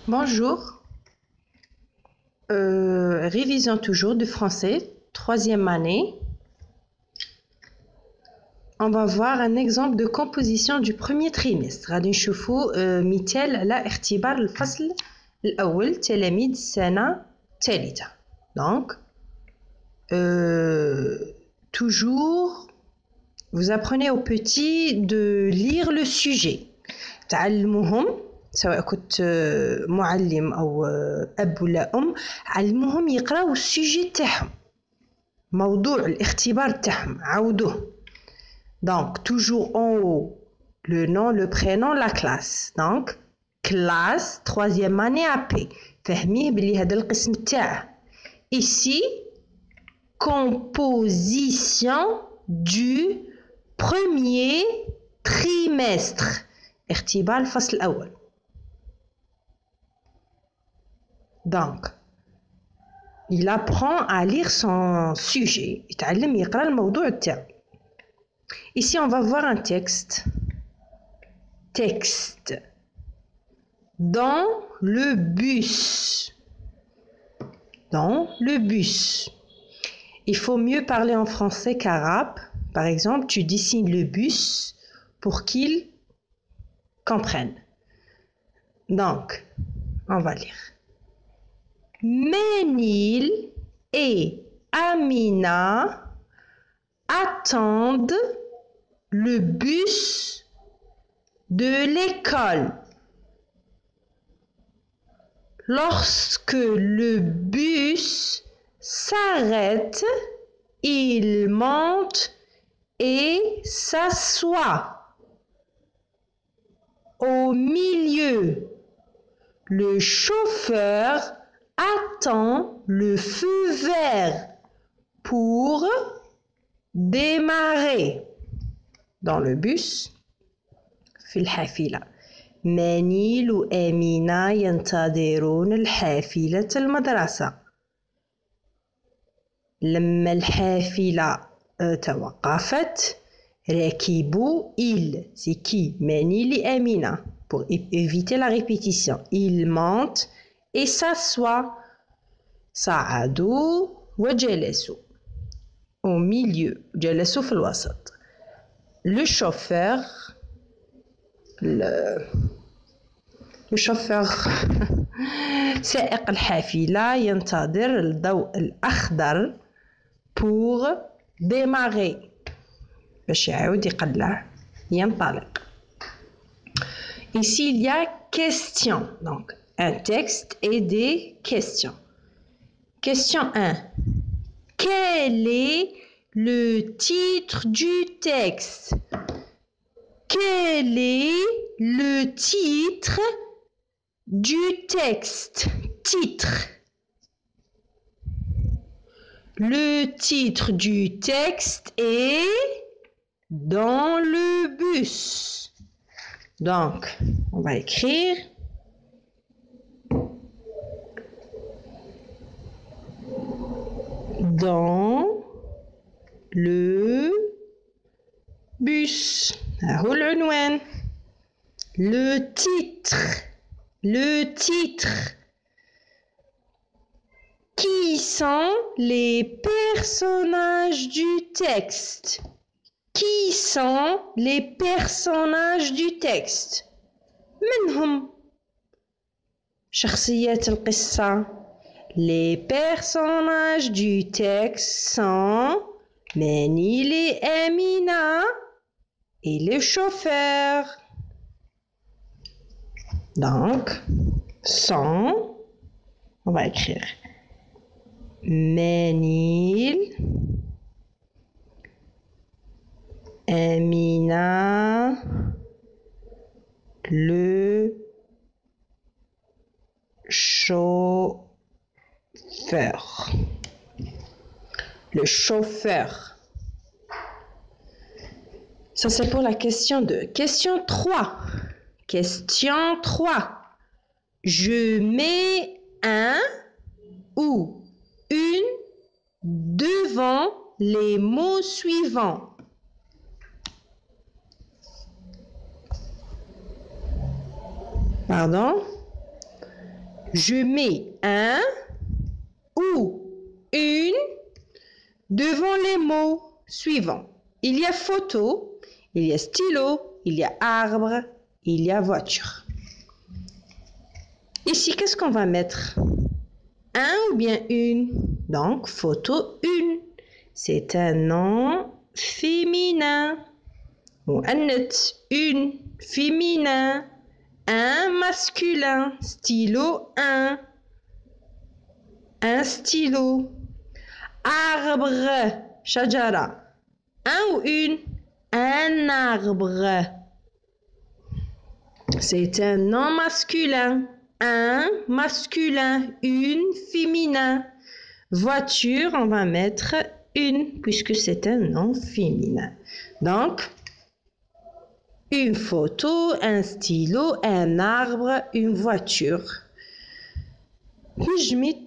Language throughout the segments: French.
Bonjour, révision toujours du français, troisième année. On va voir un exemple de composition du premier trimestre. غادي نشوفوا مثال على اختبار الفصل الأول تلاميذ السنة الثالثة. Donc, toujours, vous apprenez aux petits de lire le sujet. تعلموهم سواء كنت معلم أو أب ولا أم، علموهم يقراو السوجي تاعهم، موضوع الاختبار تاعهم، عاودوه. Donc, toujours en haut, le nom, le prénom, la classe. Donc, classe, troisième année AP. فهميه بلي هذا القسم تاعه. Ici, composition du premier trimestre. اختبار الفصل الأول. Donc, il apprend à lire son sujet. يتعلم يقرأ الموضوع تاعو. Ici, on va voir un texte. Texte. Dans le bus. Dans le bus. Il faut mieux parler en français qu'arabe. Par exemple, tu dessines le bus pour qu'il comprenne. Donc, on va lire. Ménil et Amina attendent le bus de l'école. Lorsque le bus s'arrête, ils montent et s'assoient. Au milieu, le chauffeur attend le feu vert pour démarrer. Dans le bus, في الحافلة. منيل وآمنة ينتظرون الحافلة المدرسة. لما الحافلة توقفت ركبوا il, c'est qui? منيل et آمنة. Pour éviter la répétition, ils montent et s'assoient. صعدوا وجلسوا. Au milieu, جلسوا في الوسط. Le chauffeur, le chauffeur سائق الحافلة ينتظر الضوء الأخضر pour démarrer باش يعاود يقلع ينطلق. Ici, il y a question. Donc, un texte et des questions. Question 1. Quel est le titre du texte? Quel est le titre du texte? Titre. Le titre du texte est dans le bus. Donc, on va écrire dans le bus. هو العنوان. Le titre. Le titre. Qui sont les personnages du texte? Qui sont les personnages du texte? من هم؟ شخصيات القصة. Les personnages du texte sont Manil et Amina et le chauffeur. Donc, sont, on va écrire Manil, Amina, le chauffeur. Le chauffeur. Ça, c'est pour la question 2. Question 3. Question 3. Je mets un ou une devant les mots suivants. Pardon? Je mets un ou une devant les mots suivants. Il y a photo, il y a stylo, il y a arbre, il y a voiture. Ici, qu'est-ce qu'on va mettre? Un ou bien une? Donc, photo une. C'est un nom féminin. مؤنث une féminin. Un masculin. Stylo un stylo. Arbre. شجرة. Un ou une? Un arbre. C'est un nom masculin. Un masculin, une féminin. Voiture, on va mettre une puisque c'est un nom féminin. Donc, une photo, un stylo, un arbre, une voiture. نجمي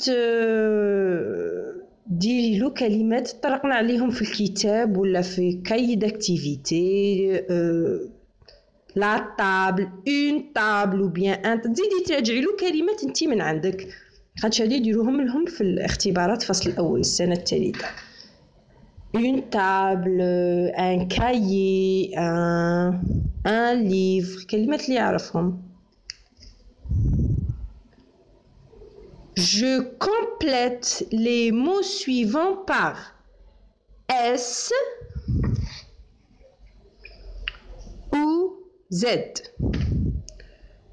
ديري له كلمات طرقنا عليهم في الكتاب ولا في كاي داكتيفيتي. لا طابل اون طابل ou bien un تزيدي تراجعي له كلمات انت من عندك خاطش هادي يديروهم لهم في الاختبارات الفصل الاول السنه الثالثه. une table, un cahier, un livre. كلمات اللي يعرفهم. Je complète les mots suivants par S ou Z.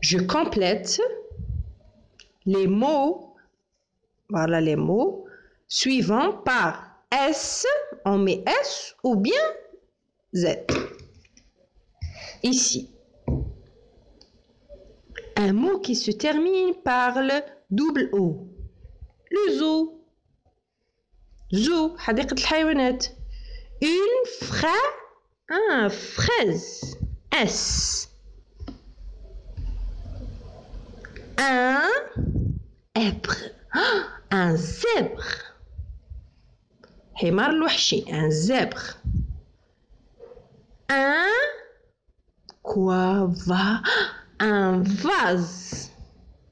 Je complète les mots, voilà les mots, suivants par S, on met S ou bien Z. Ici, un mot qui se termine par le double O. Le zoo. Zoo, حديقة الحيوانات. Une fraise. S. Un un zèbre. حمار الوحشي. Un zèbre. Un vase.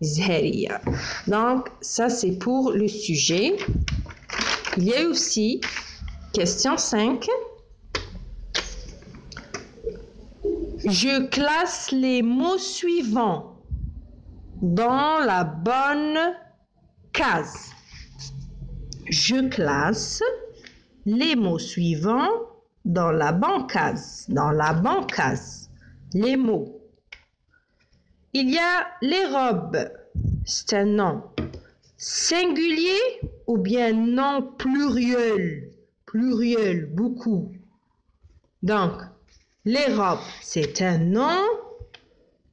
Zahariya. Donc, ça c'est pour le sujet. Il y a aussi, question 5. Je classe les mots suivants dans la bonne case. Je classe les mots suivants dans la bonne case. Dans la bonne case. Les mots. Il y a les robes. C'est un nom singulier ou bien nom pluriel. Pluriel, beaucoup. Donc, les robes, c'est un nom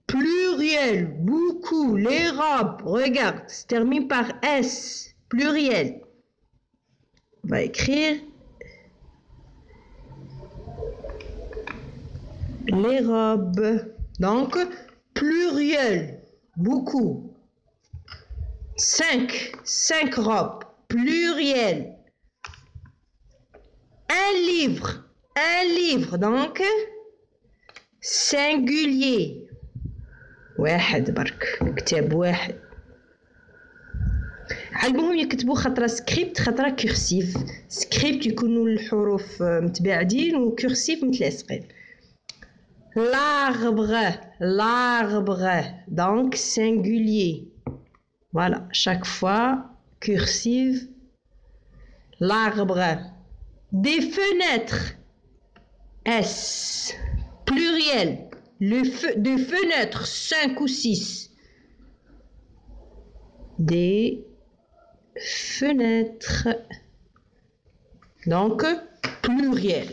pluriel, beaucoup. Les robes, regarde, ça termine par S, pluriel. On va écrire les robes. Donc, pluriel, beaucoup. 5 robes, pluriel. Un livre, donc singulier. واحد برك كتاب واحد. علمهم يكتبوا خطرة سكريبت خطرة كورسيف. سكريبت يكونوا الحروف متباعدين وكورسيف متلاصقين. L'arbre, donc singulier. Voilà, chaque fois, cursive, l'arbre. Des fenêtres, S, pluriel. Des fenêtres, 5 ou 6. Des fenêtres. Donc, pluriel.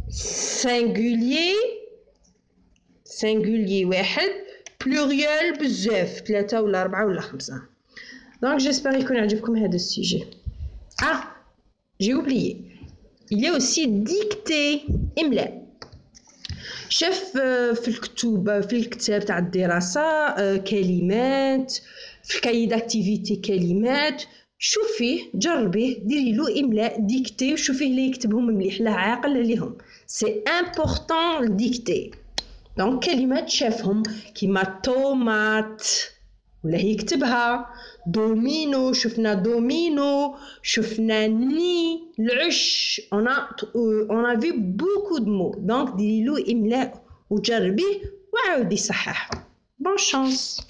Singulier واحد. Pluriel بزاف 3 ولا 4 ولا 5. Donc j'espère يكون عجبكم هذا السوجي. J'ai oublié. Il y a aussi dictée. إملاء. شاف في الكتاب تاع الدراسة كلمات في الكاي داكتيفيتي كلمات. شوفيه جربيه ديري له إملاء ديكتي وشوفيه اللي يكتبهم مليح له عاقل عليهم. C'est important le dicter. Donc كلمات شافهم كيما تومات ولا هي يكتبها. دومينو شفنا دومينو، شفنا ني، العش. on a vu beaucoup de mots. donc ديري له إملاء وجربيه وعاودي صححه. bonne chance.